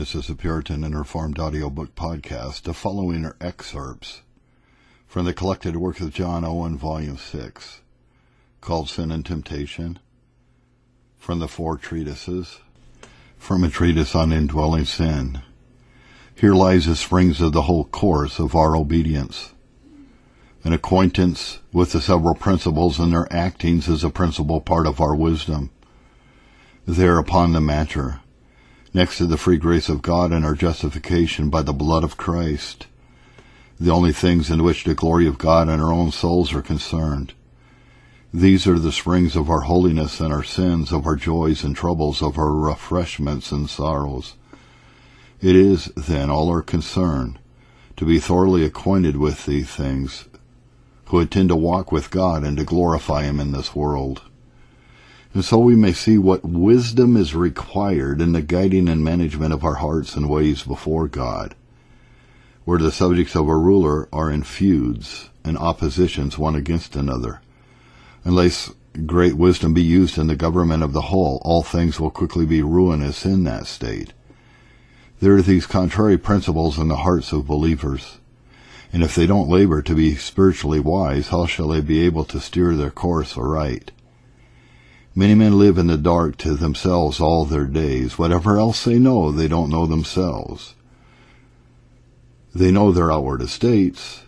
This is a Puritan and Reformed audiobook podcast. The following are excerpts from the collected work of John Owen, Volume 6, called Sin and Temptation, from the 4 treatises, from a treatise on Indwelling Sin. Here lies the springs of the whole course of our obedience. An acquaintance with the several principles and their actings is a principal part of our wisdom. There upon the matter, next to the free grace of God and our justification by the blood of Christ, the only things in which the glory of God and our own souls are concerned. These are the springs of our holiness and our sins, of our joys and troubles, of our refreshments and sorrows. It is, then, all our concern to be thoroughly acquainted with these things, who intend to walk with God and to glorify Him in this world. And so we may see what wisdom is required in the guiding and management of our hearts and ways before God, where the subjects of a ruler are in feuds and oppositions one against another. Unless great wisdom be used in the government of the whole, all things will quickly be ruinous in that state. There are these contrary principles in the hearts of believers, and if they don't labor to be spiritually wise, how shall they be able to steer their course aright? Many men live in the dark to themselves all their days. Whatever else they don't know themselves. They know their outward estates,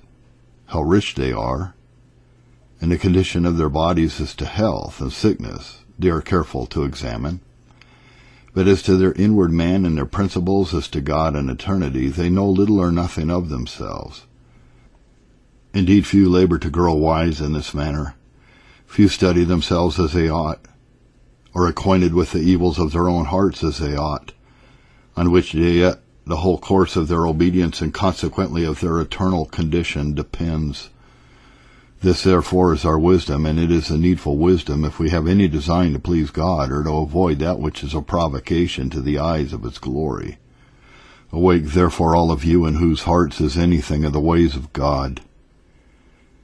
how rich they are, and the condition of their bodies as to health and sickness they are careful to examine. But as to their inward man and their principles as to God and eternity, they know little or nothing of themselves. Indeed, few labor to grow wise in this manner. Few study themselves as they ought, or acquainted with the evils of their own hearts as they ought, on which the whole course of their obedience and consequently of their eternal condition depends. This therefore is our wisdom, and it is a needful wisdom if we have any design to please God or to avoid that which is a provocation to the eyes of His glory. Awake therefore all of you in whose hearts is anything of the ways of God.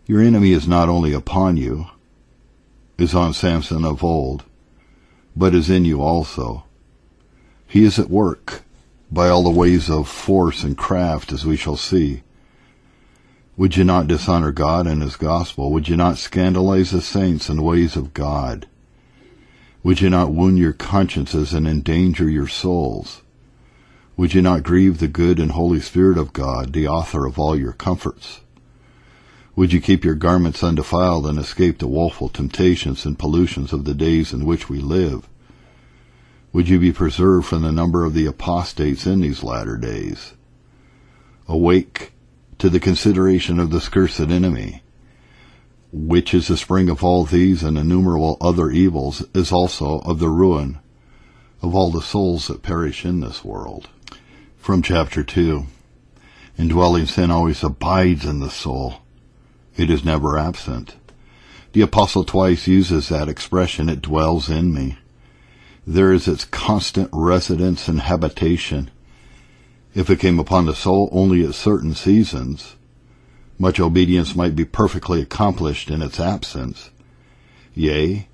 Your enemy is not only upon you, as on Samson of old, but is in you also. He is at work by all the ways of force and craft, as we shall see. Would you not dishonor God and His gospel? Would you not scandalize the saints and ways of God? Would you not wound your consciences and endanger your souls? Would you not grieve the good and Holy Spirit of God, the author of all your comforts? Would you keep your garments undefiled and escape the woeful temptations and pollutions of the days in which we live? Would you be preserved from the number of the apostates in these latter days? Awake to the consideration of the cursed enemy, which is the spring of all these and innumerable other evils, is also of the ruin of all the souls that perish in this world. From chapter 2, Indwelling sin always abides in the soul. It is never absent. The apostle twice uses that expression, it dwells in me. There is its constant residence and habitation. If it came upon the soul only at certain seasons, much obedience might be perfectly accomplished in its absence. Yea,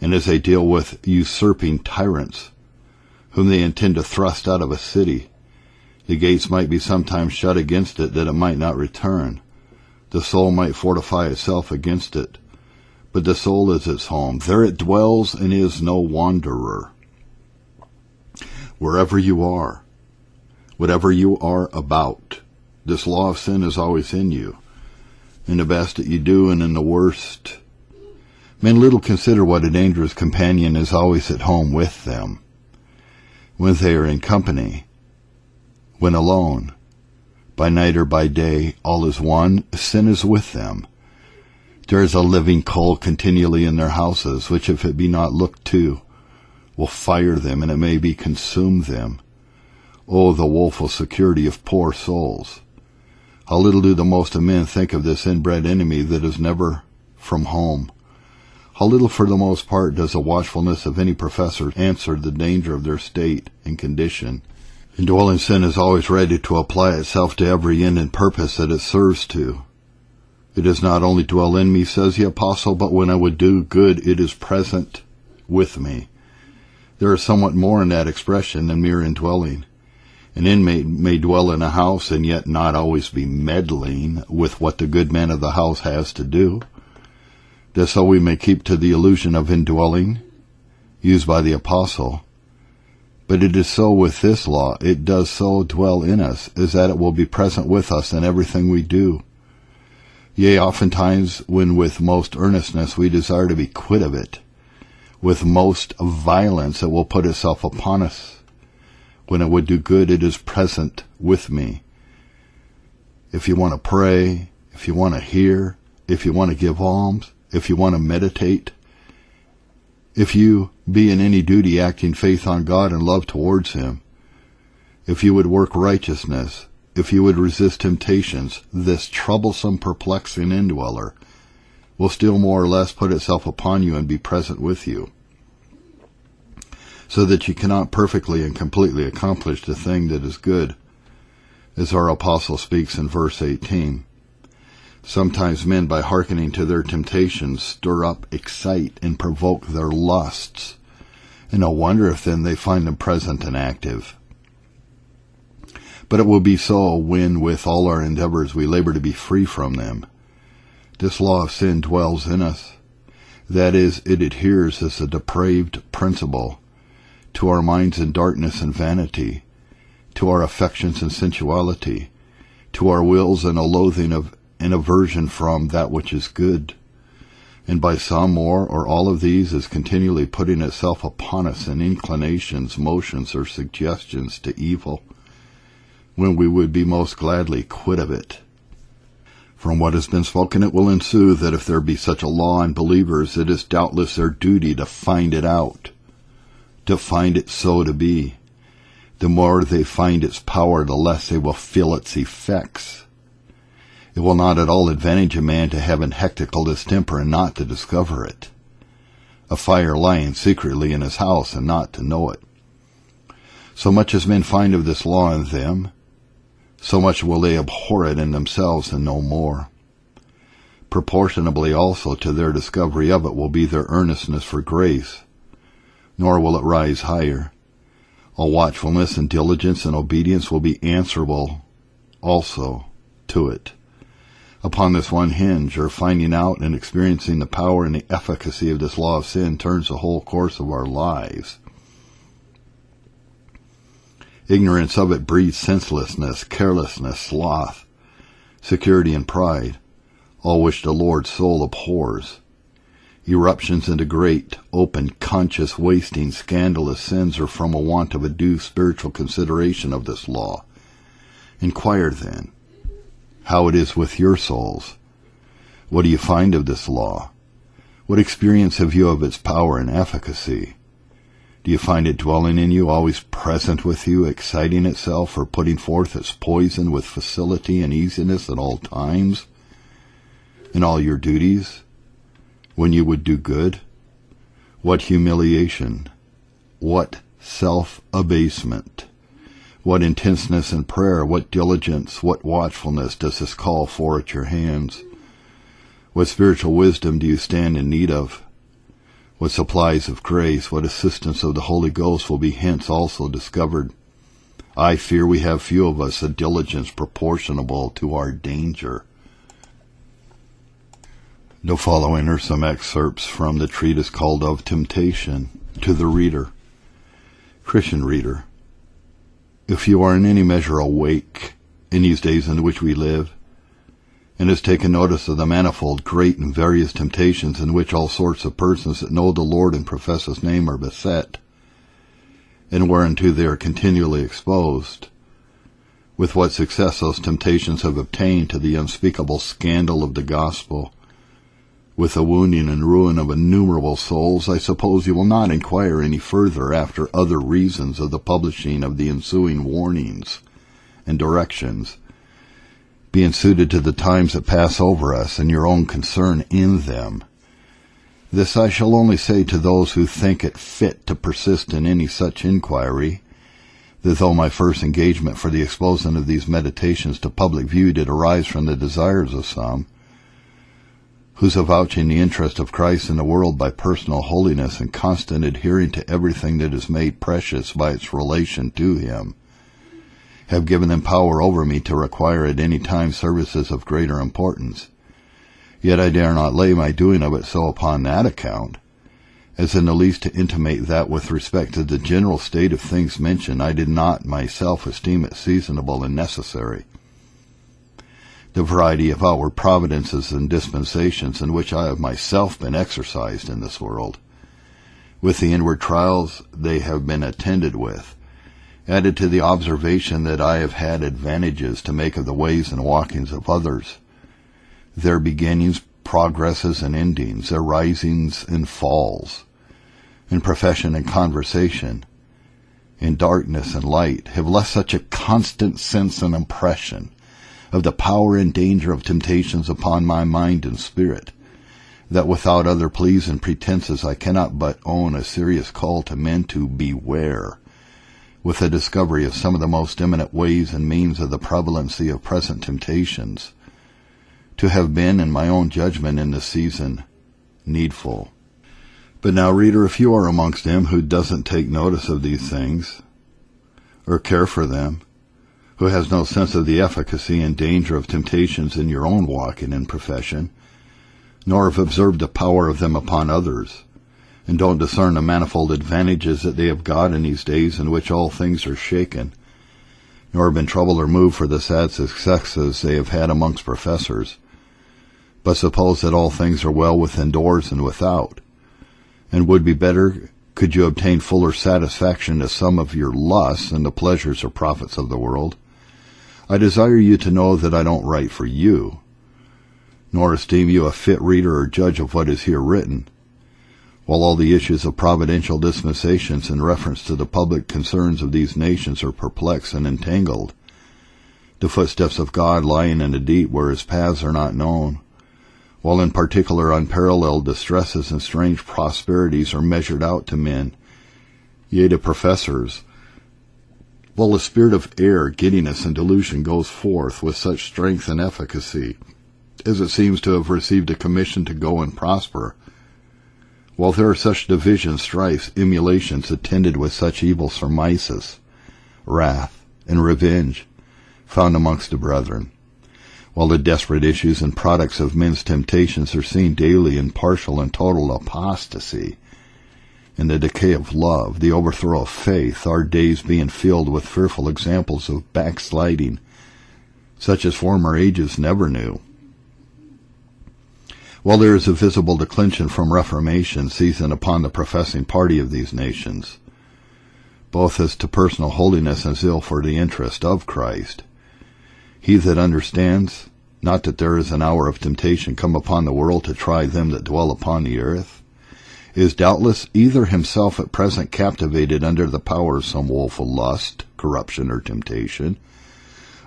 and as they deal with usurping tyrants, whom they intend to thrust out of a city, the gates might be sometimes shut against it that it might not return. The soul might fortify itself against it, but the soul is its home. There it dwells and is no wanderer. Wherever you are, whatever you are about, this law of sin is always in you, in the best that you do and in the worst. Men little consider what a dangerous companion is always at home with them. When they are in company, when alone, by night or by day, all is one, sin is with them. There is a living coal continually in their houses, which if it be not looked to, will fire them, and it may be consume them. Oh, the woeful security of poor souls! How little do the most of men think of this inbred enemy that is never from home. How little for the most part does the watchfulness of any professor answer the danger of their state and condition. Indwelling sin is always ready to apply itself to every end and purpose that it serves to. It does not only dwell in me, says the apostle, but when I would do good, it is present with me. There is somewhat more in that expression than mere indwelling. An inmate may dwell in a house and yet not always be meddling with what the good man of the house has to do. Thus so we may keep to the illusion of indwelling, used by the apostle. But it is so with this law, it does so dwell in us, is that it will be present with us in everything we do. Yea, oftentimes, when with most earnestness we desire to be quit of it, with most violence it will put itself upon us. When it would do good, it is present with me. If you want to pray, if you want to hear, if you want to give alms, if you want to meditate, if you be in any duty acting faith on God and love towards Him, if you would work righteousness, if you would resist temptations, this troublesome, perplexing indweller will still more or less put itself upon you and be present with you, so that you cannot perfectly and completely accomplish the thing that is good, as our apostle speaks in verse 18. Sometimes men, by hearkening to their temptations, stir up, excite, and provoke their lusts, and no wonder if then they find them present and active. But it will be so when, with all our endeavors, we labor to be free from them. This law of sin dwells in us. That is, it adheres as a depraved principle to our minds in darkness and vanity, to our affections and sensuality, to our wills and a loathing of and aversion from that which is good. And by some or all of these is continually putting itself upon us in inclinations, motions, or suggestions to evil, when we would be most gladly quit of it. From what has been spoken, it will ensue that if there be such a law in believers, it is doubtless their duty to find it out, to find it so to be. The more they find its power, the less they will feel its effects. It will not at all advantage a man to have an hectical distemper and not to discover it, a fire lying secretly in his house and not to know it. So much as men find of this law in them, so much will they abhor it in themselves and no more. Proportionably also to their discovery of it will be their earnestness for grace, nor will it rise higher. All watchfulness and diligence and obedience will be answerable also to it. Upon this one hinge, or finding out and experiencing the power and the efficacy of this law of sin, turns the whole course of our lives. Ignorance of it breeds senselessness, carelessness, sloth, security, and pride, all which the Lord's soul abhors. Eruptions into great, open, conscious, wasting, scandalous sins are from a want of a due spiritual consideration of this law. Inquire, then, how it is with your souls. What do you find of this law? What experience have you of its power and efficacy? Do you find it dwelling in you, always present with you, exciting itself, or putting forth its poison with facility and easiness at all times, in all your duties, when you would do good? What humiliation, what self-abasement, what intenseness in prayer, what diligence, what watchfulness does this call for at your hands? What spiritual wisdom do you stand in need of? What supplies of grace, what assistance of the Holy Ghost will be hence also discovered? I fear we have few of us a diligence proportionable to our danger. The following are some excerpts from the treatise called Of Temptation to the Reader. Christian reader, if you are in any measure awake in these days in which we live, and has taken notice of the manifold, great, and various temptations in which all sorts of persons that know the Lord and profess His name are beset, and whereunto they are continually exposed, with what success those temptations have obtained to the unspeakable scandal of the gospel, with the wounding and ruin of innumerable souls, I suppose you will not inquire any further after other reasons of the publishing of the ensuing warnings and directions, being suited to the times that pass over us and your own concern in them. This I shall only say to those who think it fit to persist in any such inquiry, that though my first engagement for the exposing of these meditations to public view did arise from the desires of some, whose avouching the interest of Christ in the world by personal holiness and constant adhering to everything that is made precious by its relation to Him, have given them power over me to require at any time services of greater importance. Yet I dare not lay my doing of it so upon that account, as in the least to intimate that with respect to the general state of things mentioned, I did not myself esteem it seasonable and necessary. The variety of outward providences and dispensations in which I have myself been exercised in this world, with the inward trials they have been attended with, added to the observation that I have had advantages to make of the ways and walkings of others, their beginnings, progresses, and endings, their risings and falls, in profession and conversation, in darkness and light, have left such a constant sense and impression of the power and danger of temptations upon my mind and spirit, that without other pleas and pretenses I cannot but own a serious call to men to beware, with the discovery of some of the most eminent ways and means of the prevalency of present temptations, to have been, in my own judgment in this season, needful. But now, reader, if you are amongst them who doesn't take notice of these things, or care for them, who has no sense of the efficacy and danger of temptations in your own walking and profession, nor have observed the power of them upon others, and don't discern the manifold advantages that they have got in these days in which all things are shaken, nor have been troubled or moved for the sad successes they have had amongst professors, but suppose that all things are well within doors and without, and would be better could you obtain fuller satisfaction to some of your lusts and the pleasures or profits of the world, I desire you to know that I don't write for you, nor esteem you a fit reader or judge of what is here written, while all the issues of providential dispensations in reference to the public concerns of these nations are perplexed and entangled, the footsteps of God lying in the deep where his paths are not known, while in particular unparalleled distresses and strange prosperities are measured out to men, yea, to professors, while the spirit of error, giddiness, and delusion goes forth with such strength and efficacy, as it seems to have received a commission to go and prosper, while there are such divisions, strifes, emulations attended with such evil surmises, wrath, and revenge found amongst the brethren, while the desperate issues and products of men's temptations are seen daily in partial and total apostasy, in the decay of love, the overthrow of faith, our days being filled with fearful examples of backsliding, such as former ages never knew. While there is a visible declension from reformation seizing upon the professing party of these nations, both as to personal holiness and zeal for the interest of Christ, he that understands not that there is an hour of temptation come upon the world to try them that dwell upon the earth, is doubtless either himself at present captivated under the power of some woeful lust, corruption, or temptation,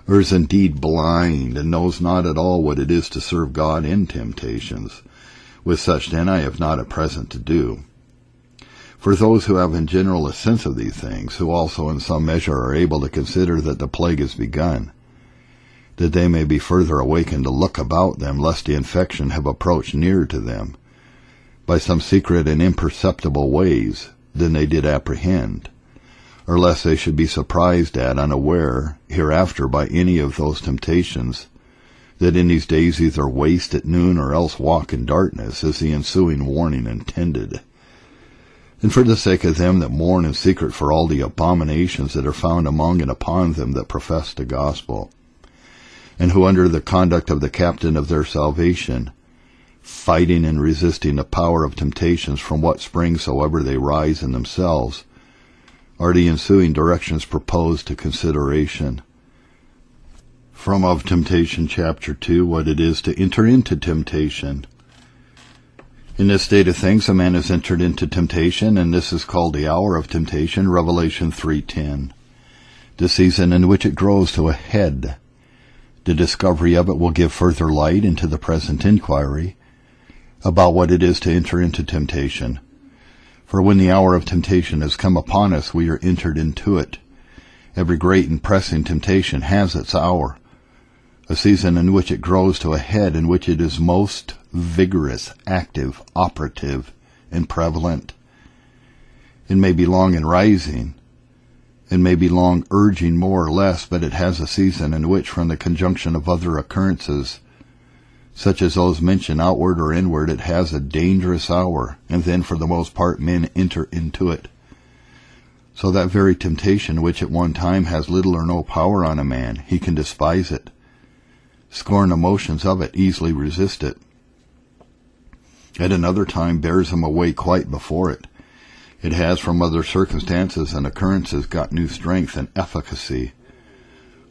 or is indeed blind and knows not at all what it is to serve God in temptations. With such then I have not at present to do. For those who have in general a sense of these things, who also in some measure are able to consider that the plague is begun, that they may be further awakened to look about them, lest the infection have approached nearer to them, by some secret and imperceptible ways than they did apprehend, or lest they should be surprised at, unaware, hereafter by any of those temptations that in these days either waste at noon or else walk in darkness, is the ensuing warning intended. And for the sake of them that mourn in secret for all the abominations that are found among and upon them that profess the gospel, and who under the conduct of the captain of their salvation, fighting and resisting the power of temptations from what spring soever they rise in themselves, are the ensuing directions proposed to consideration. From Of Temptation, Chapter 2, what it is to enter into temptation. In this state of things, a man has entered into temptation, and this is called the hour of temptation, Revelation 3:10. The season in which it grows to a head. The discovery of it will give further light into the present inquiry about what it is to enter into temptation. For when the hour of temptation has come upon us, we are entered into it. Every great and pressing temptation has its hour, a season in which it grows to a head, in which it is most vigorous, active, operative, and prevalent. It may be long in rising, and may be long urging more or less, but it has a season in which, from the conjunction of other occurrences, such as those mentioned outward or inward, it has a dangerous hour, and then for the most part men enter into it. So that very temptation which at one time has little or no power on a man, he can despise it, scorn the motions of it, easily resist it. At another time bears him away quite before it. It has from other circumstances and occurrences got new strength and efficacy.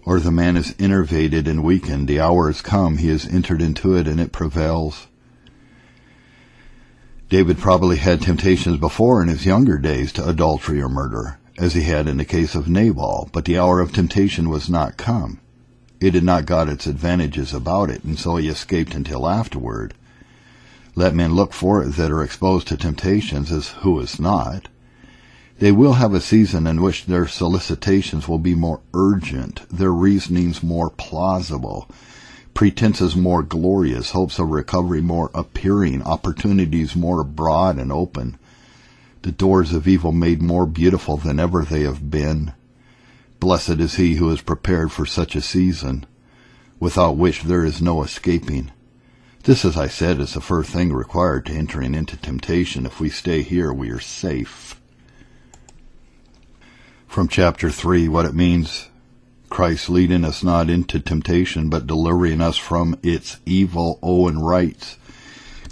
Or the man is enervated and weakened, the hour has come, he has entered into it, and it prevails. David probably had temptations before in his younger days to adultery or murder, as he had in the case of Nabal, but the hour of temptation was not come. It had not got its advantages about it, and so he escaped until afterward. Let men look for it that are exposed to temptations as who is not. They will have a season in which their solicitations will be more urgent, their reasonings more plausible, pretenses more glorious, hopes of recovery more appearing, opportunities more broad and open, the doors of evil made more beautiful than ever they have been. Blessed is he who is prepared for such a season, without which there is no escaping. This, as I said, is the first thing required to entering into temptation. If we stay here, we are safe. From chapter 3, what it means, Christ leading us not into temptation, but delivering us from its evil. Owen writes,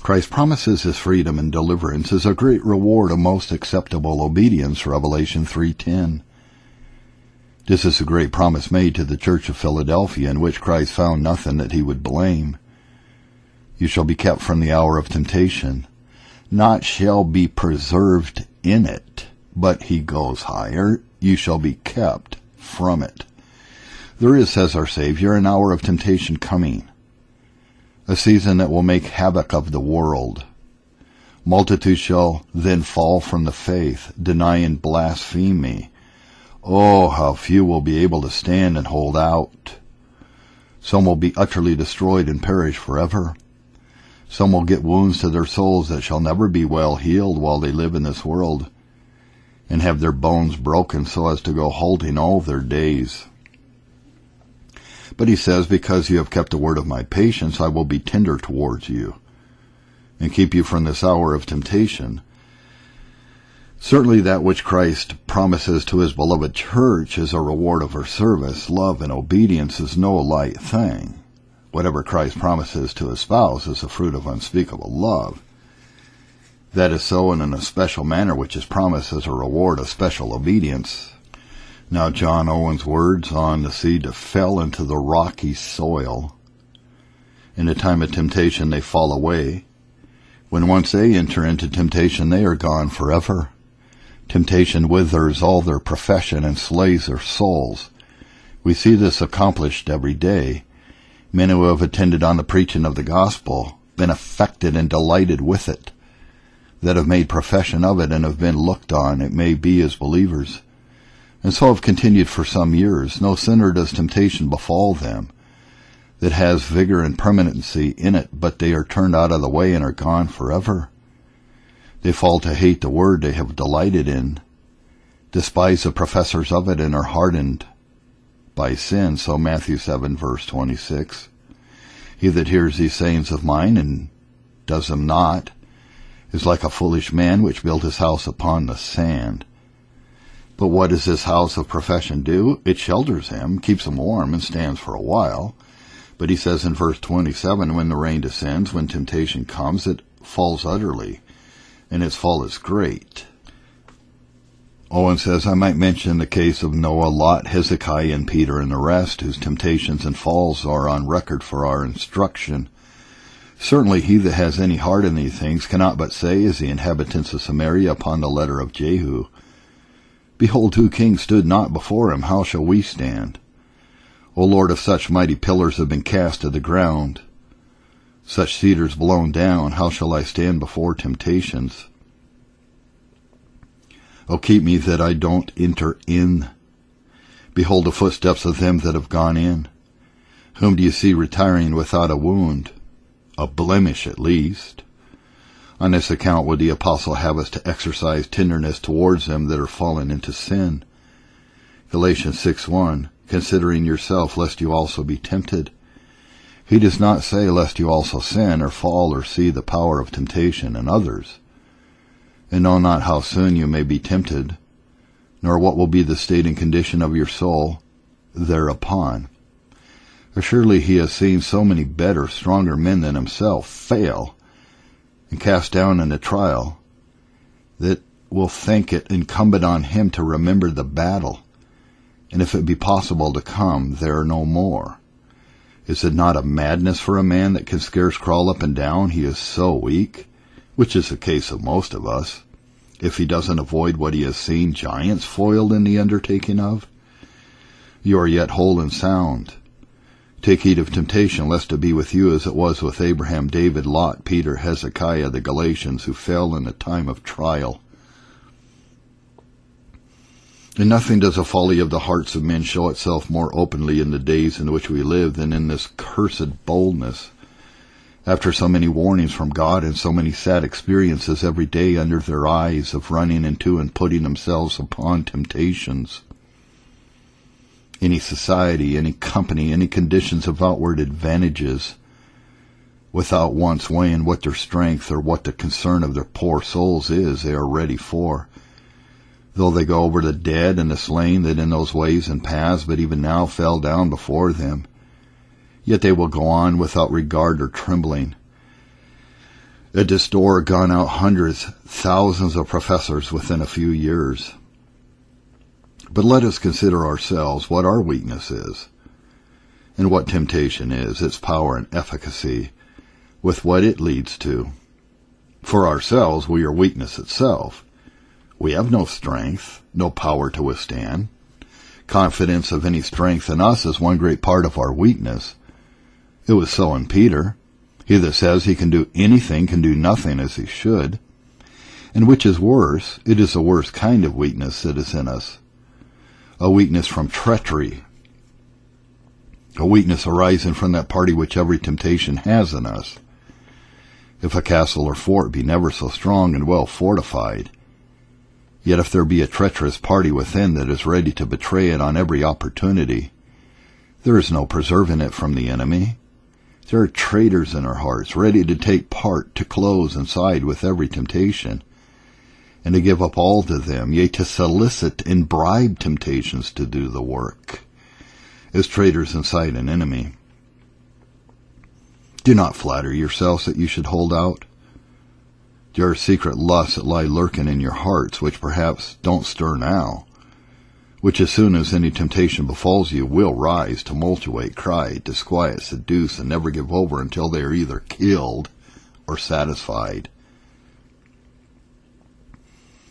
Christ promises his freedom and deliverance as a great reward of most acceptable obedience, Revelation 3:10. This is a great promise made to the Church of Philadelphia, in which Christ found nothing that he would blame. You shall be kept from the hour of temptation. Not shall be preserved in it, but he goes higher. You shall be kept from it. There is, says our Savior, an hour of temptation coming, a season that will make havoc of the world. Multitudes shall then fall from the faith, deny and blaspheme me. Oh, how few will be able to stand and hold out. Some will be utterly destroyed and perish forever. Some will get wounds to their souls that shall never be well healed while they live in this world, and have their bones broken so as to go halting all their days. But he says, because you have kept the word of my patience, I will be tender towards you, and keep you from this hour of temptation. Certainly that which Christ promises to his beloved church as a reward of her service, love, and obedience is no light thing. Whatever Christ promises to his spouse is a fruit of unspeakable love. That is so in a special manner which is promised as a reward of special obedience. Now John Owen's words on the seed that fell into the rocky soil. In the time of temptation they fall away. When once they enter into temptation, they are gone forever. Temptation withers all their profession and slays their souls. We see this accomplished every day. Men who have attended on the preaching of the gospel, been affected and delighted with it, that have made profession of it and have been looked on, it may be, as believers, and so have continued for some years. No sooner does temptation befall them that has vigor and permanency in it, but they are turned out of the way and are gone forever. They fall to hate the word they have delighted in, despise the professors of it, and are hardened by sin. So Matthew 7, verse 26. He that hears these sayings of mine and does them not is like a foolish man which built his house upon the sand. But what does this house of profession do? It shelters him, keeps him warm, and stands for a while. But he says in verse 27, when the rain descends, when temptation comes, it falls utterly, and its fall is great. Owen says, I might mention the case of Noah, Lot, Hezekiah, and Peter, and the rest, whose temptations and falls are on record for our instruction. Certainly he that has any heart in these things cannot but say, as the inhabitants of Samaria upon the letter of Jehu, Behold, 2 kings stood not before him, how shall we stand? O Lord, if such mighty pillars have been cast to the ground, such cedars blown down, how shall I stand before temptations? O keep me that I don't enter in. Behold the footsteps of them that have gone in. Whom do you see retiring without a wound? A blemish at least. On this account would the apostle have us to exercise tenderness towards them that are fallen into sin. Galatians 6:1, considering yourself, lest you also be tempted. He does not say, lest you also sin, or fall, or see the power of temptation in others. And know not how soon you may be tempted, nor what will be the state and condition of your soul thereupon. For surely he has seen so many better, stronger men than himself fail and cast down in a trial, that will think it incumbent on him to remember the battle, and if it be possible to come there no more. Is it not a madness for a man that can scarce crawl up and down, he is so weak, which is the case of most of us, if he doesn't avoid what he has seen giants foiled in the undertaking of? You are yet whole and sound. Take heed of temptation, lest it be with you as it was with Abraham, David, Lot, Peter, Hezekiah, the Galatians, who fell in a time of trial. In nothing does the folly of the hearts of men show itself more openly in the days in which we live than in this cursed boldness. After so many warnings from God and so many sad experiences every day under their eyes of running into and putting themselves upon temptations, any society, any company, any conditions of outward advantages, without once weighing what their strength or what the concern of their poor souls is, they are ready for. Though they go over the dead and the slain that in those ways and paths but even now fell down before them, yet they will go on without regard or trembling. At this door are gone out hundreds, thousands of professors within a few years. But let us consider ourselves what our weakness is, and what temptation is, its power and efficacy, with what it leads to. For ourselves, we are weakness itself. We have no strength, no power to withstand. Confidence of any strength in us is one great part of our weakness. It was so in Peter. He that says he can do anything can do nothing as he should. And which is worse, it is the worst kind of weakness that is in us. A weakness from treachery. A weakness arising from that party which every temptation has in us. If a castle or fort be never so strong and well fortified, yet if there be a treacherous party within that is ready to betray it on every opportunity, there is no preserving it from the enemy. There are traitors in our hearts, ready to take part, to close and side with every temptation, and to give up all to them, yea, to solicit and bribe temptations to do the work, as traitors incite an enemy. Do not flatter yourselves that you should hold out. There are secret lusts that lie lurking in your hearts, which perhaps don't stir now, which as soon as any temptation befalls you will rise, tumultuate, cry, disquiet, seduce, and never give over until they are either killed or satisfied.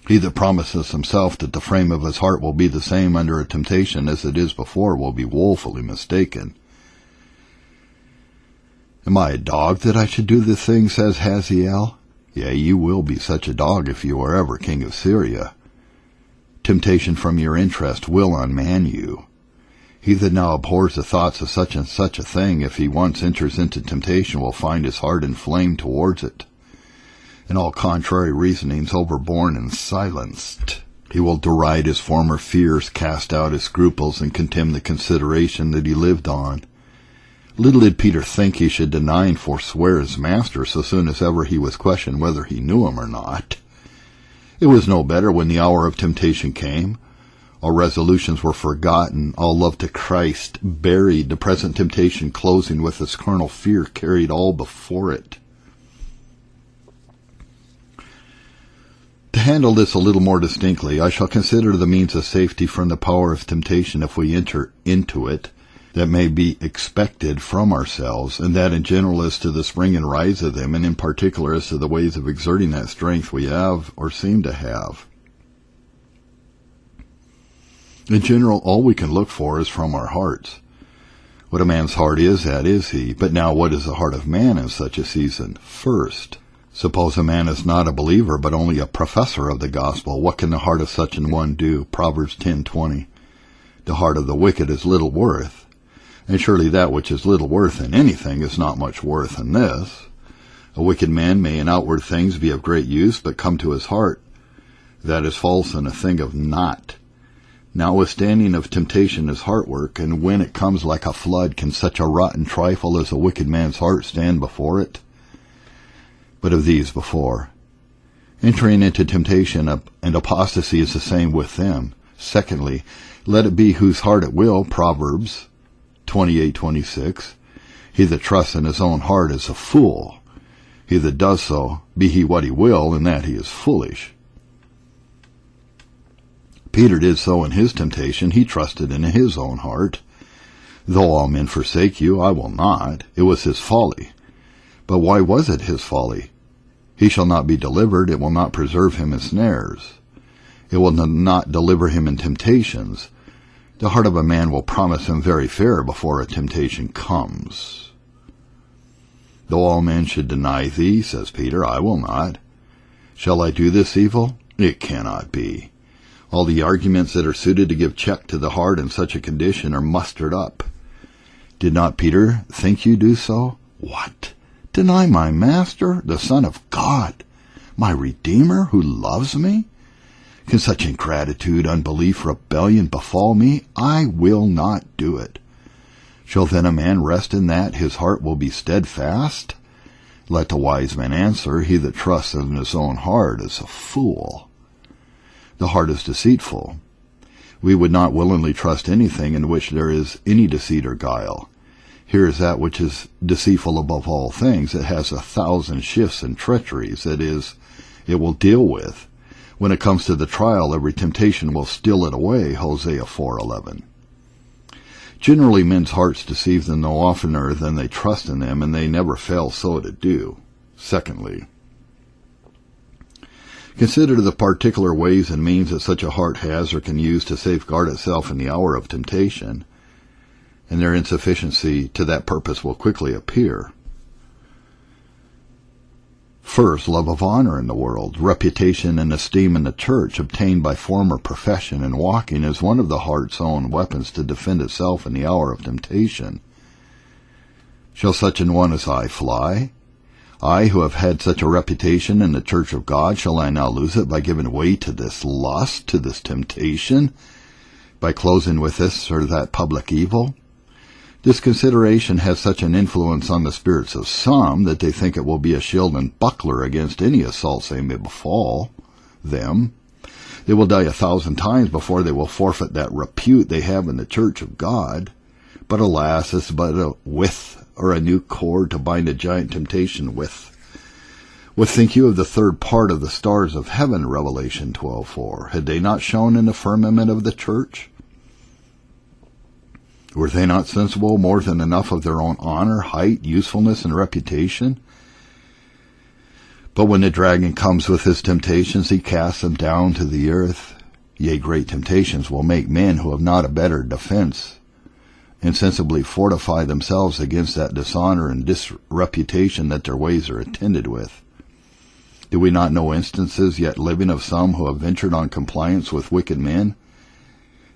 He that promises himself that the frame of his heart will be the same under a temptation as it is before will be woefully mistaken. Am I a dog that I should do the thing, says Hazael? Yea, you will be such a dog if you are ever king of Syria. Temptation from your interest will unman you. He that now abhors the thoughts of such and such a thing, if he once enters into temptation, will find his heart inflamed towards it, and all contrary reasonings overborne and silenced. He will deride his former fears, cast out his scruples, and contemn the consideration that he lived on. Little did Peter think he should deny and forswear his master so soon as ever he was questioned whether he knew him or not. It was no better when the hour of temptation came. All resolutions were forgotten, all love to Christ buried, the present temptation closing with its carnal fear carried all before it. To handle this a little more distinctly, I shall consider the means of safety from the power of temptation if we enter into it, that may be expected from ourselves, and that in general as to the spring and rise of them, and in particular as to the ways of exerting that strength we have or seem to have. In general, all we can look for is from our hearts. What a man's heart is, that is he. But now what is the heart of man in such a season? First, suppose a man is not a believer, but only a professor of the gospel. What can the heart of such an one do? Proverbs 10:20. The heart of the wicked is little worth. And surely that which is little worth in anything is not much worth in this. A wicked man may in outward things be of great use, but come to his heart, that is false and a thing of naught. Notwithstanding of temptation is heart work, and when it comes like a flood, can such a rotten trifle as a wicked man's heart stand before it? But of these before. Entering into temptation and apostasy is the same with them. Secondly, let it be whose heart it will, Proverbs 28:26. He that trusts in his own heart is a fool. He that does so, be he what he will, in that he is foolish. Peter did so in his temptation. He trusted in his own heart. Though all men forsake you, I will not. It was his folly. But why was it his folly? He shall not be delivered. It will not preserve him in snares. It will not deliver him in temptations. The heart of a man will promise him very fair before a temptation comes. Though all men should deny thee, says Peter, I will not. Shall I do this evil? It cannot be. All the arguments that are suited to give check to the heart in such a condition are mustered up. Did not Peter think you do so? What? Deny my Master, the Son of God, my Redeemer, who loves me? Can such ingratitude, unbelief, rebellion befall me? I will not do it. Shall then a man rest in that his heart will be steadfast? Let the wise man answer, he that trusts in his own heart is a fool. The heart is deceitful. We would not willingly trust anything in which there is any deceit or guile. Here is that which is deceitful above all things. It has 1,000 shifts and treacheries. That is, it will deal with. When it comes to the trial, every temptation will steal it away, Hosea 4:11. Generally, men's hearts deceive them no oftener than they trust in them, and they never fail so to do. Secondly, consider the particular ways and means that such a heart has or can use to safeguard itself in the hour of temptation, and their insufficiency to that purpose will quickly appear. First, love of honor in the world, reputation and esteem in the church obtained by former profession and walking is one of the heart's own weapons to defend itself in the hour of temptation. Shall such an one as I fly? I, who have had such a reputation in the church of God, shall I now lose it by giving way to this lust, to this temptation, by closing with this or that public evil? This consideration has such an influence on the spirits of some that they think it will be a shield and buckler against any assaults they may befall them. They will die 1,000 times before they will forfeit that repute they have in the church of God. But alas, it's but a width or a new cord to bind a giant temptation with. What think you of the third part of the stars of heaven, Revelation 12:4? Had they not shone in the firmament of the church? Were they not sensible more than enough of their own honor, height, usefulness, and reputation? But when the dragon comes with his temptations, he casts them down to the earth. Yea, great temptations will make men who have not a better defense insensibly fortify themselves against that dishonor and disreputation that their ways are attended with. Do we not know instances yet living of some who have ventured on compliance with wicked men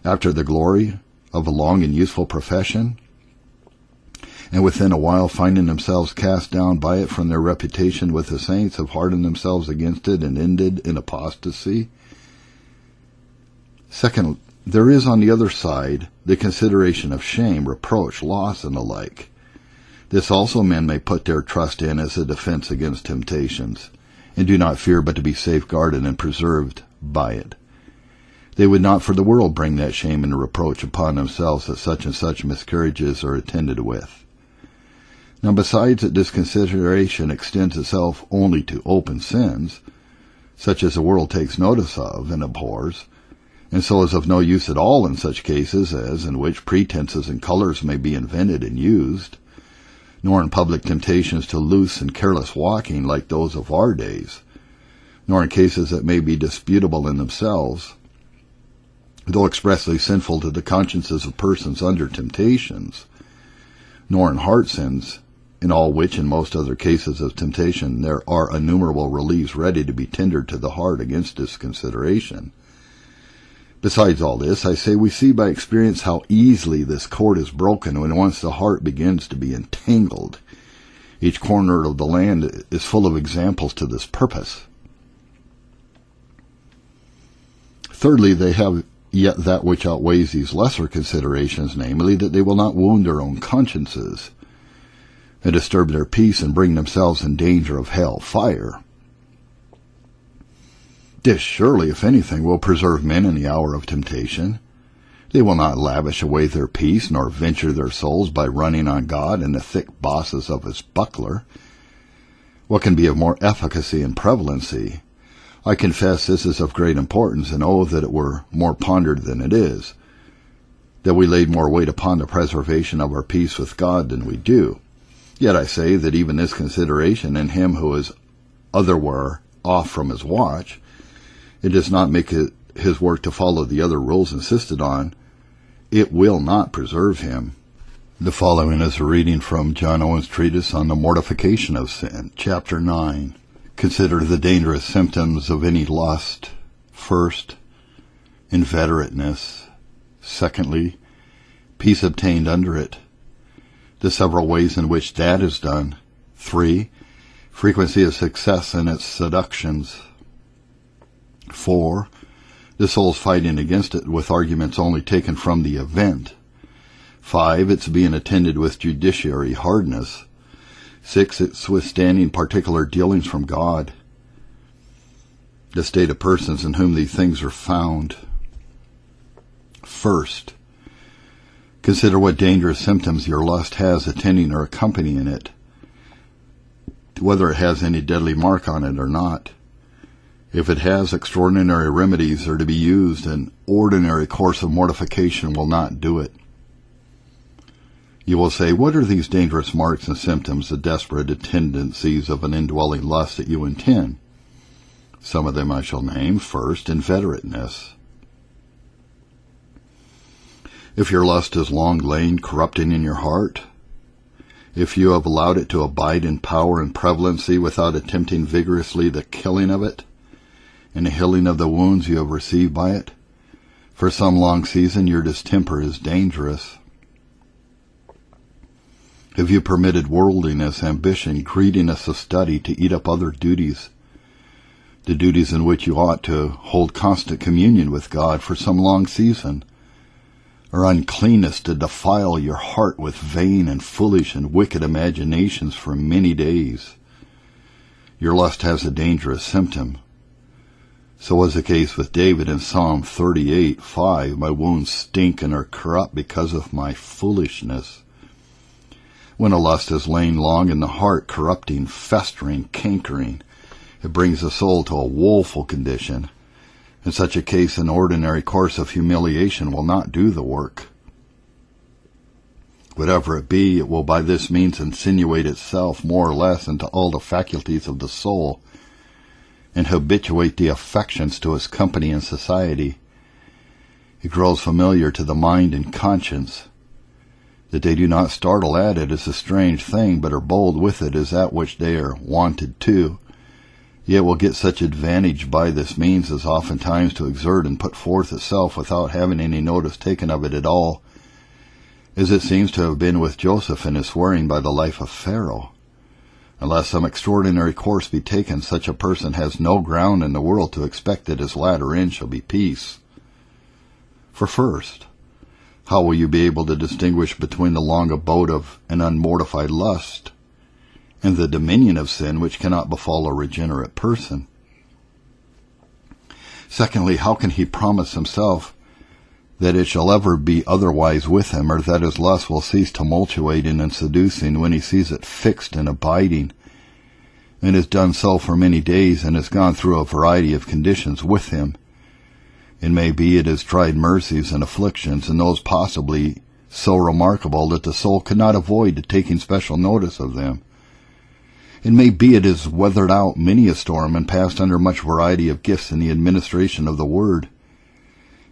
after the glory of a long and useful profession, and within a while finding themselves cast down by it from their reputation with the saints, have hardened themselves against it and ended in apostasy? Second, there is on the other side the consideration of shame, reproach, loss, and the like. This also men may put their trust in as a defense against temptations, and do not fear but to be safeguarded and preserved by it. They would not for the world bring that shame and reproach upon themselves that such and such miscarriages are attended with. Now, besides that this consideration extends itself only to open sins, such as the world takes notice of and abhors, and so is of no use at all in such cases as in which pretenses and colors may be invented and used, nor in public temptations to loose and careless walking like those of our days, nor in cases that may be disputable in themselves, though expressly sinful to the consciences of persons under temptations, nor in heart sins, in all which, in most other cases of temptation, there are innumerable reliefs ready to be tendered to the heart against this consideration. Besides all this, I say we see by experience how easily this cord is broken when once the heart begins to be entangled. Each corner of the land is full of examples to this purpose. Thirdly, they have yet that which outweighs these lesser considerations, namely, that they will not wound their own consciences and disturb their peace and bring themselves in danger of hell fire. This surely, if anything, will preserve men in the hour of temptation. They will not lavish away their peace, nor venture their souls by running on God and the thick bosses of his buckler. What can be of more efficacy and prevalency? I confess this is of great importance, and oh, that it were more pondered than it is, that we laid more weight upon the preservation of our peace with God than we do. Yet I say that even this consideration in him who is otherwhere off from his watch, it does not make it his work to follow the other rules insisted on. It will not preserve him. The following is a reading from John Owen's treatise on the mortification of sin, chapter 9. Consider the dangerous symptoms of any lust. First, inveterateness. Secondly, peace obtained under it. The several ways in which that is done. 3, frequency of success in its seductions. 4, the soul's fighting against it with arguments only taken from the event. 5, its being attended with judiciary hardness. 6, its withstanding particular dealings from God. The state of persons in whom these things are found. First, consider what dangerous symptoms your lust has attending or accompanying it, whether it has any deadly mark on it or not. If it has, extraordinary remedies are to be used, and ordinary course of mortification will not do it. You will say, what are these dangerous marks and symptoms, the desperate tendencies of an indwelling lust that you intend? Some of them I shall name. First, inveterateness. If your lust has long lain corrupting in your heart, if you have allowed it to abide in power and prevalency without attempting vigorously the killing of it, and the healing of the wounds you have received by it, for some long season your distemper is dangerous. Have you permitted worldliness, ambition, greediness of study to eat up other duties, the duties in which you ought to hold constant communion with God for some long season, or uncleanness to defile your heart with vain and foolish and wicked imaginations for many days? Your lust has a dangerous symptom. So was the case with David in Psalm 38:5, my wounds stink and are corrupt because of my foolishness. When a lust has lain long in the heart, corrupting, festering, cankering, it brings the soul to a woeful condition. In such a case, an ordinary course of humiliation will not do the work. Whatever it be, it will by this means insinuate itself more or less into all the faculties of the soul, and habituate the affections to its company and society. It grows familiar to the mind and conscience. That they do not startle at it is a strange thing, but are bold with it is that which they are wanted to. Yet will get such advantage by this means as oftentimes to exert and put forth itself without having any notice taken of it at all, as it seems to have been with Joseph in his swearing by the life of Pharaoh. Unless some extraordinary course be taken, such a person has no ground in the world to expect that his latter end shall be peace. For first, how will you be able to distinguish between the long abode of an unmortified lust and the dominion of sin which cannot befall a regenerate person? Secondly, how can he promise himself that it shall ever be otherwise with him, or that his lust will cease tumultuating and seducing when he sees it fixed and abiding, and has done so for many days, and has gone through a variety of conditions with him? It may be it has tried mercies and afflictions, and those possibly so remarkable that the soul could not avoid taking special notice of them. It may be it has weathered out many a storm, and passed under much variety of gifts in the administration of the word.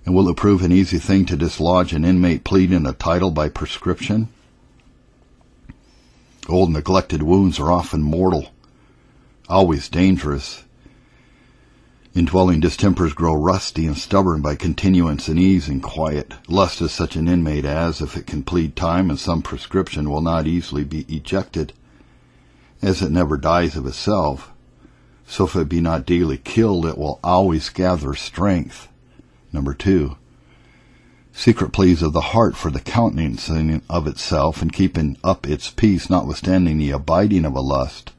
And will it prove an easy thing to dislodge an inmate pleading a title by prescription? Old neglected wounds are often mortal, always dangerous. Indwelling distempers grow rusty and stubborn by continuance in ease and quiet. Lust is such an inmate as, if it can plead time and some prescription, will not easily be ejected. As it never dies of itself, so if it be not daily killed, it will always gather strength. Number 2, secret pleas of the heart for the countenancing of itself and keeping up its peace, notwithstanding the abiding of a lust,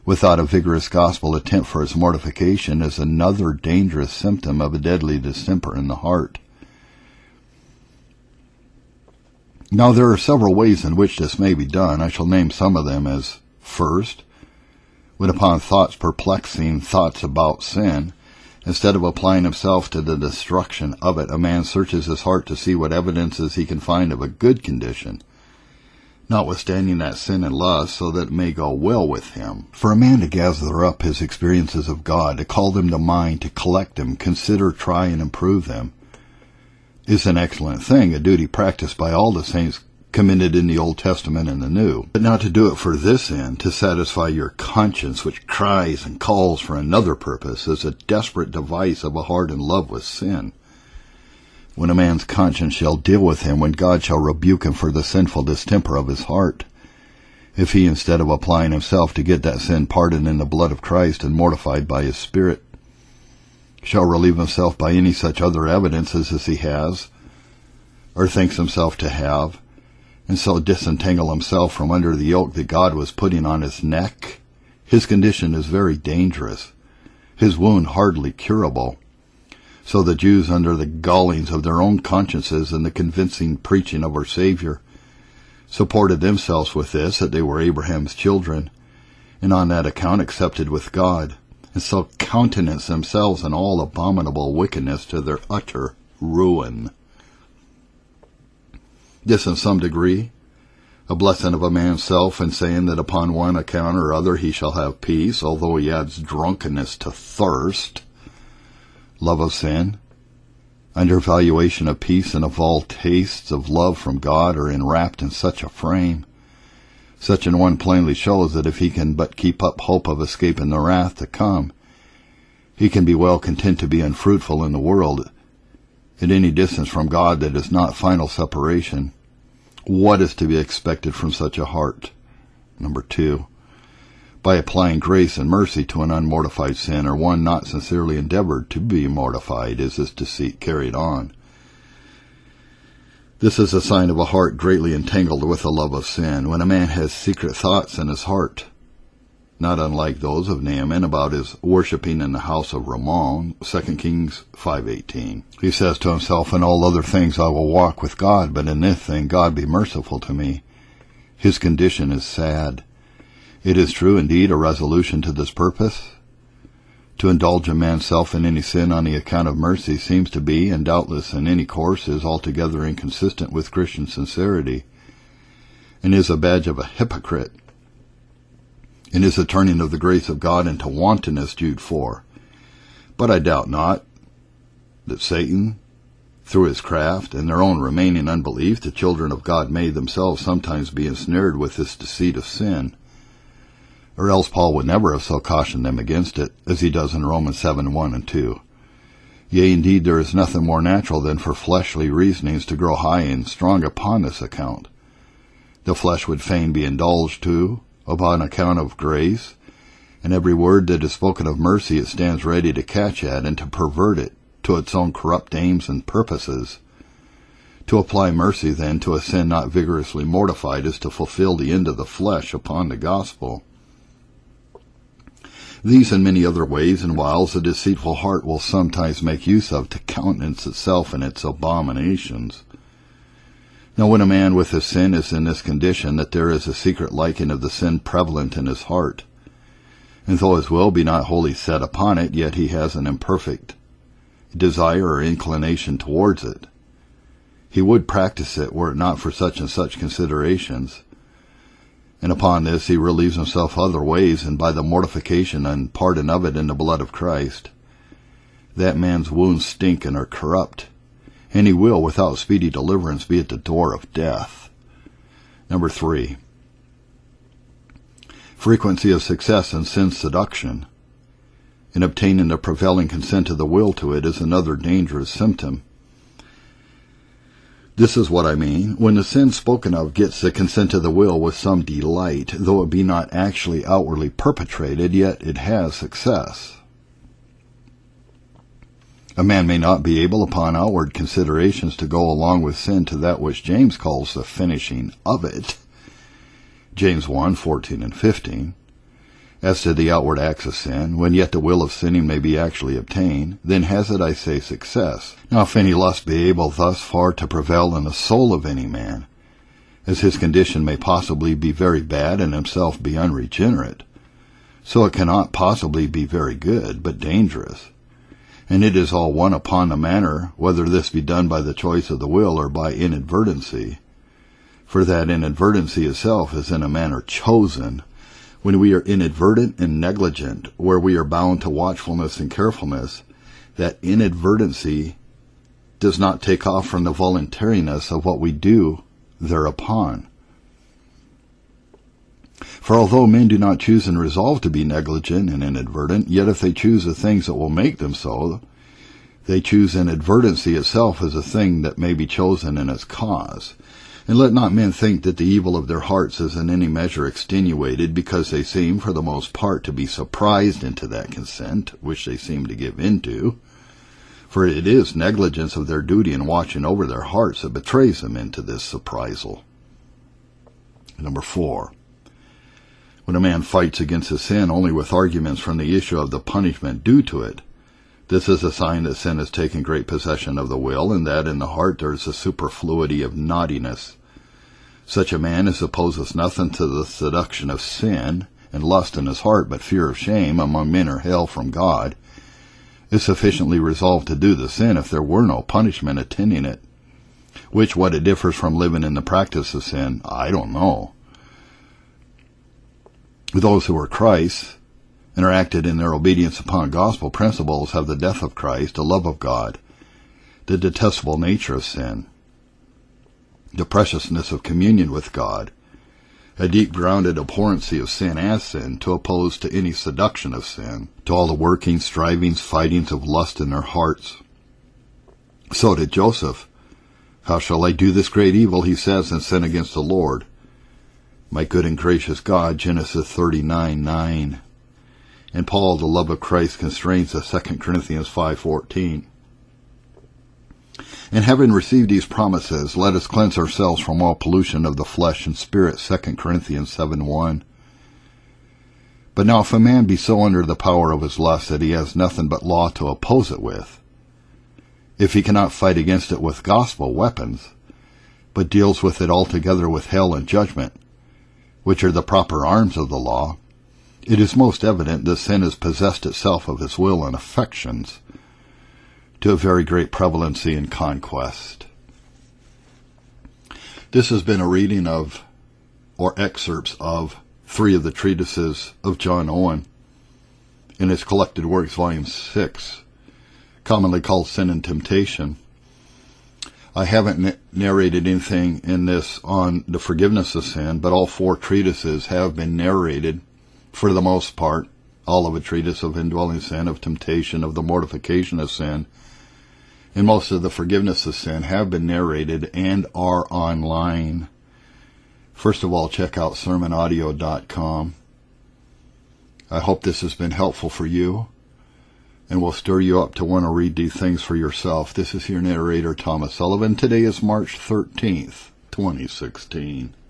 without a vigorous gospel attempt for its mortification, is another dangerous symptom of a deadly distemper in the heart. Now, there are several ways in which this may be done. I shall name some of them as: first, when upon perplexing thoughts about sin, instead of applying himself to the destruction of it, a man searches his heart to see what evidences he can find of a good condition, notwithstanding that sin and lust, so that it may go well with him. For a man to gather up his experiences of God, to call them to mind, to collect them, consider, try, and improve them, is an excellent thing, a duty practiced by all the saints commended in the Old Testament and the New. But now to do it for this end, to satisfy your conscience, which cries and calls for another purpose, is a desperate device of a heart in love with sin. When a man's conscience shall deal with him, when God shall rebuke him for the sinful distemper of his heart, if he, instead of applying himself to get that sin pardoned in the blood of Christ and mortified by his Spirit, shall relieve himself by any such other evidences as he has, or thinks himself to have, and so disentangle himself from under the yoke that God was putting on his neck, his condition is very dangerous, his wound hardly curable. So the Jews, under the gallings of their own consciences and the convincing preaching of our Savior, supported themselves with this, that they were Abraham's children, and on that account accepted with God, and so countenanced themselves in all abominable wickedness to their utter ruin. This, in some degree, a blessing of a man's self in saying that upon one account or other he shall have peace, although he adds drunkenness to thirst, love of sin, undervaluation of peace, and of all tastes of love from God, are enwrapped in such a frame. Such an one plainly shows that if he can but keep up hope of escaping the wrath to come, he can be well content to be unfruitful in the world, at any distance from God that is not final separation. What is to be expected from such a heart? Number 2, by applying grace and mercy to an unmortified sin, or one not sincerely endeavored to be mortified, is this deceit carried on. This is a sign of a heart greatly entangled with the love of sin. When a man has secret thoughts in his heart, not unlike those of Naaman about his worshipping in the house of Ramon, 2 Kings 5:18. He says to himself, in all other things I will walk with God, but in this thing God be merciful to me. His condition is sad. It is true, indeed, a resolution to this purpose. To indulge a man's self in any sin on the account of mercy seems to be, and doubtless in any course is, altogether inconsistent with Christian sincerity, and is a badge of a hypocrite, and is a turning of the grace of God into wantonness, Jude 4. But I doubt not that Satan, through his craft and their own remaining unbelief, the children of God may themselves sometimes be ensnared with this deceit of sin, or else Paul would never have so cautioned them against it, as he does in Romans 7:1 and 2. Yea, indeed, there is nothing more natural than for fleshly reasonings to grow high and strong upon this account. The flesh would fain be indulged to, upon account of grace, and every word that is spoken of mercy it stands ready to catch at and to pervert it to its own corrupt aims and purposes. To apply mercy, then, to a sin not vigorously mortified is to fulfill the end of the flesh upon the gospel. These and many other ways and wiles the deceitful heart will sometimes make use of to countenance itself in its abominations. Now, when a man with his sin is in this condition, that there is a secret liking of the sin prevalent in his heart, and though his will be not wholly set upon it, yet he has an imperfect desire or inclination towards it. He would practice it were it not for such and such considerations, and upon this he relieves himself other ways, and by the mortification and pardon of it in the blood of Christ, that man's wounds stink and are corrupt, and he will, without speedy deliverance, be at the door of death. Number 3, frequency of success in sin seduction, in obtaining the prevailing consent of the will to it, is another dangerous symptom. This is what I mean. When the sin spoken of gets the consent of the will with some delight, though it be not actually outwardly perpetrated, yet it has success. A man may not be able upon outward considerations to go along with sin to that which James calls the finishing of it, James 1:14 and 15, as to the outward acts of sin, when yet the will of sinning may be actually obtained, then has it, I say, success. Now if any lust be able thus far to prevail in the soul of any man, as his condition may possibly be very bad and himself be unregenerate, so it cannot possibly be very good, but dangerous. And it is all one upon the manner, whether this be done by the choice of the will or by inadvertency. For that inadvertency itself is in a manner chosen, when we are inadvertent and negligent, where we are bound to watchfulness and carefulness, that inadvertency does not take off from the voluntariness of what we do thereupon. For although men do not choose and resolve to be negligent and inadvertent, yet if they choose the things that will make them so, they choose inadvertency itself as a thing that may be chosen in its cause. And let not men think that the evil of their hearts is in any measure extenuated, because they seem, for the most part, to be surprised into that consent which they seem to give into. For it is negligence of their duty in watching over their hearts that betrays them into this surprisal. Number 4. When a man fights against his sin only with arguments from the issue of the punishment due to it, this is a sign that sin has taken great possession of the will, and that in the heart there is a superfluity of naughtiness. Such a man as opposes nothing to the seduction of sin and lust in his heart, but fear of shame among men or hell from God, is sufficiently resolved to do the sin if there were no punishment attending it. Which, what it differs from living in the practice of sin, I don't know. Those who are Christ's and are acted in their obedience upon gospel principles have the death of Christ, the love of God, the detestable nature of sin, the preciousness of communion with God, a deep-grounded abhorrency of sin as sin, to oppose to any seduction of sin, to all the workings, strivings, fightings of lust in their hearts. So did Joseph. How shall I do this great evil, he says, and sin against the Lord? My good and gracious God, Genesis 39:9. And Paul, the love of Christ, constrains us, 2 Corinthians 5:14. And having received these promises, let us cleanse ourselves from all pollution of the flesh and spirit, 2 Corinthians 7:1. But now if a man be so under the power of his lust that he has nothing but law to oppose it with, if he cannot fight against it with gospel weapons, but deals with it altogether with hell and judgment, which are the proper arms of the law, it is most evident that sin has possessed itself of his will and affections to a very great prevalency and conquest. This has been a reading of, or excerpts of, 3 of the treatises of John Owen in his collected works, volume 6, commonly called Sin and Temptation. I haven't narrated anything in this on the forgiveness of sin, but all 4 treatises have been narrated, for the most part, all of a treatise of indwelling sin, of temptation, of the mortification of sin, and most of the forgiveness of sin have been narrated and are online. First of all, check out sermonaudio.com. I hope this has been helpful for you and will stir you up to want to read these things for yourself. This is your narrator, Thomas Sullivan. Today is March 13th, 2016.